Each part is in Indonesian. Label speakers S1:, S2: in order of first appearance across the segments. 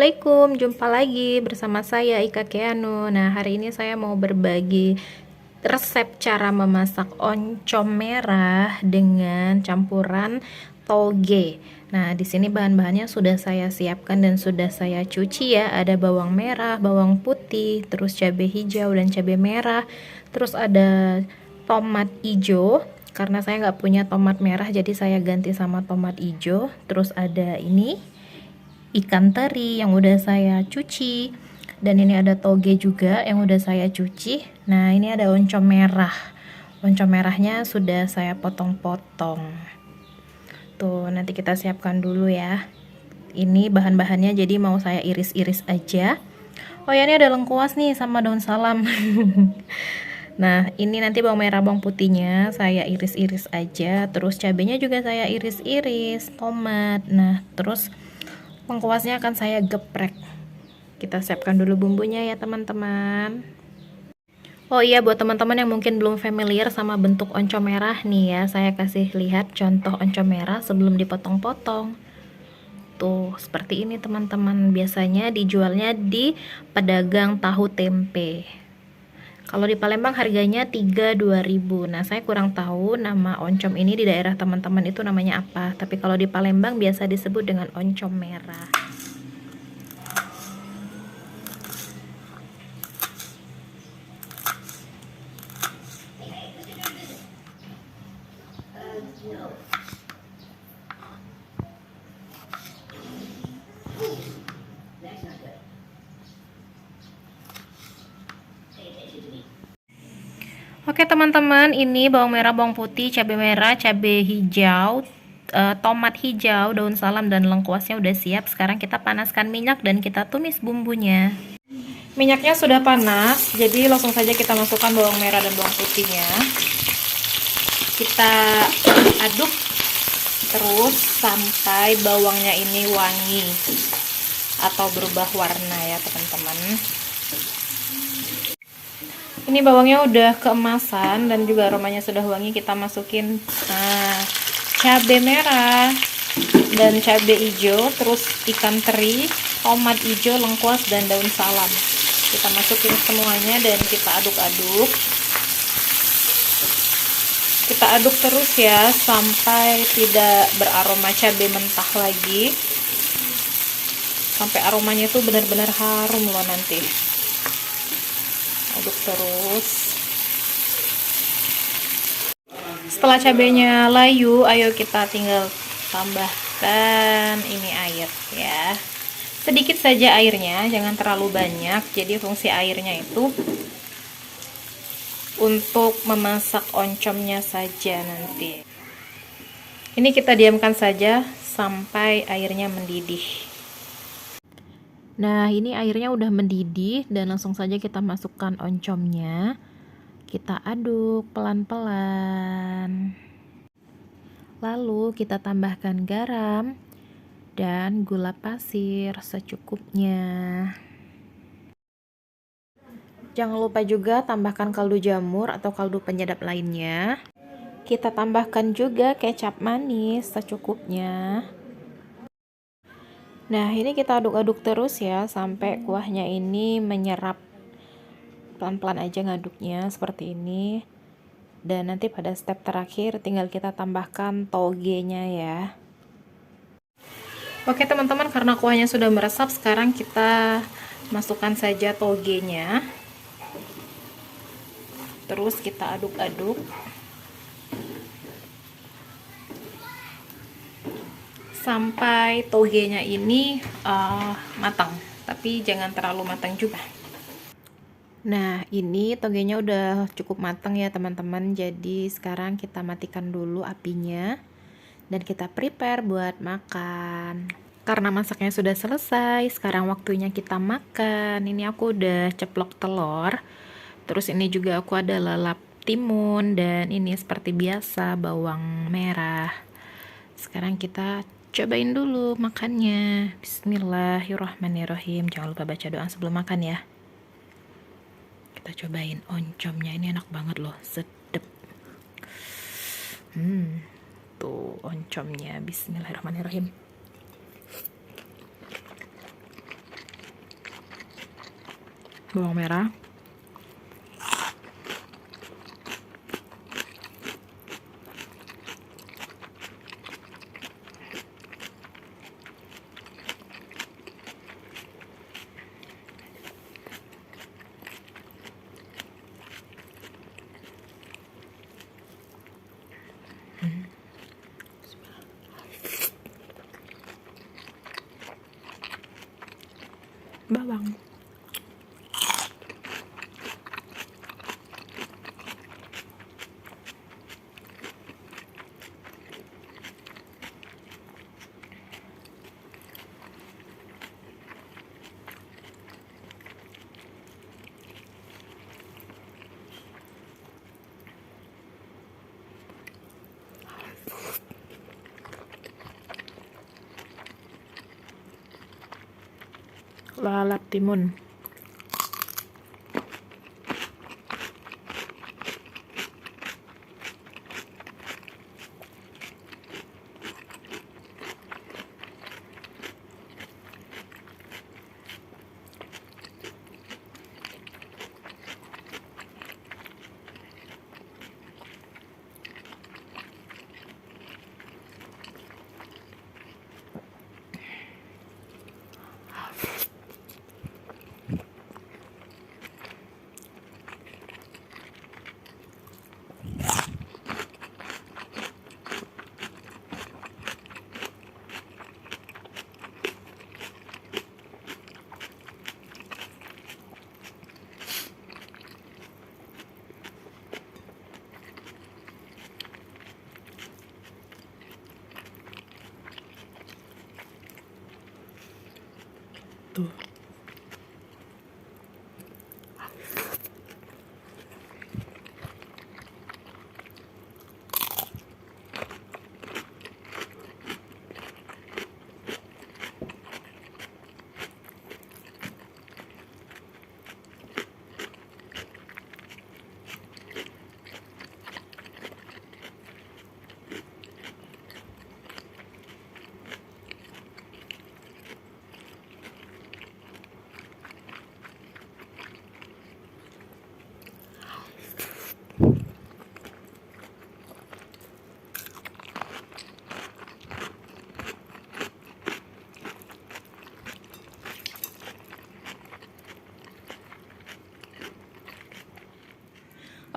S1: Assalamualaikum, jumpa lagi bersama saya Ika Keanu. Nah, hari ini saya mau berbagi resep cara memasak oncom merah dengan campuran toge. Nah, di sini bahan-bahannya sudah saya siapkan dan sudah saya cuci ya. Ada bawang merah, bawang putih, terus cabai hijau dan cabai merah. Terus ada tomat hijau. Karena saya nggak punya tomat merah, jadi saya ganti sama tomat hijau. Terus ada ini ikan teri yang udah saya cuci, dan ini ada toge juga yang udah saya cuci. Nah, ini ada oncom merah. Oncom merahnya sudah saya potong-potong. Tuh, nanti kita siapkan dulu ya. Ini bahan-bahannya, jadi mau saya iris-iris aja. Oh ya, ini ada lengkuas nih sama daun salam. Nah, ini nanti bawang merah, bawang putihnya saya iris-iris aja. Terus cabenya juga saya iris-iris, tomat. Nah, terus lengkuasnya akan saya geprek. Kita siapkan dulu bumbunya ya teman-teman. Oh iya, buat teman-teman yang mungkin belum familiar sama bentuk oncom merah nih ya, saya kasih lihat contoh oncom merah sebelum dipotong-potong. Tuh, seperti ini teman-teman. Biasanya dijualnya di pedagang tahu tempe. Kalau di Palembang harganya 32.000. Nah, saya kurang tahu nama oncom ini di daerah teman-teman itu namanya apa. Tapi kalau di Palembang biasa disebut dengan oncom merah. Oke teman-teman, ini bawang merah, bawang putih, cabai merah, cabai hijau, tomat hijau, daun salam, dan lengkuasnya udah siap. Sekarang kita panaskan minyak dan kita tumis bumbunya. Minyaknya sudah panas, jadi langsung saja kita masukkan bawang merah dan bawang putihnya. Kita aduk terus sampai bawangnya ini wangi atau berubah warna ya teman-teman. Ini bawangnya udah keemasan dan juga aromanya sudah wangi. Kita masukin cabai merah dan cabai hijau, terus ikan teri, tomat hijau, lengkuas, dan daun salam. Kita masukin semuanya dan kita aduk-aduk. Kita aduk terus ya sampai tidak beraroma cabai mentah lagi, sampai aromanya tuh benar-benar harum loh nanti. Aduk terus. Setelah cabenya layu, ayo kita tinggal tambahkan ini air ya. Sedikit saja airnya, jangan terlalu banyak. Jadi fungsi airnya itu untuk memasak oncomnya saja nanti. Ini kita diamkan saja sampai airnya mendidih. Nah, ini airnya udah mendidih dan langsung saja kita masukkan oncomnya. Kita aduk pelan-pelan. Lalu kita tambahkan garam dan gula pasir secukupnya. Jangan lupa juga tambahkan kaldu jamur atau kaldu penyedap lainnya. Kita tambahkan juga kecap manis secukupnya. Nah, ini kita aduk-aduk terus ya sampai kuahnya ini menyerap. Pelan-pelan aja ngaduknya seperti ini. Dan nanti pada step terakhir tinggal kita tambahkan togenya ya. Oke teman-teman, karena kuahnya sudah meresap, sekarang kita masukkan saja togenya. Terus kita aduk-aduk sampai togenya ini matang, tapi jangan terlalu matang juga. Nah, ini togenya udah cukup matang ya teman-teman. Jadi sekarang kita matikan dulu apinya dan kita prepare buat makan. Karena masaknya sudah selesai, sekarang waktunya kita makan. Ini aku udah ceplok telur. Terus ini juga aku ada lalap timun, dan ini seperti biasa bawang merah. Sekarang kita cobain dulu makannya. Bismillahirrahmanirrahim. Jangan lupa baca doa sebelum makan ya. Kita cobain oncomnya, ini enak banget loh, sedep. Tuh oncomnya, bismillahirrahmanirrahim. bawang merah, bawang. Lalap timun. Tuh.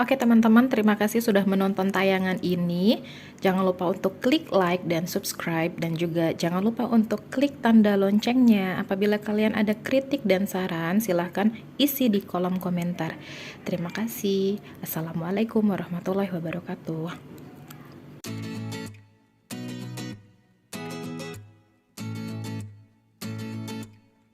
S1: Oke teman-teman, terima kasih sudah menonton tayangan ini. Jangan lupa untuk klik like dan subscribe, dan juga jangan lupa untuk klik tanda loncengnya. Apabila kalian ada kritik dan saran, silahkan isi di kolom komentar. Terima kasih. Assalamualaikum warahmatullahi wabarakatuh.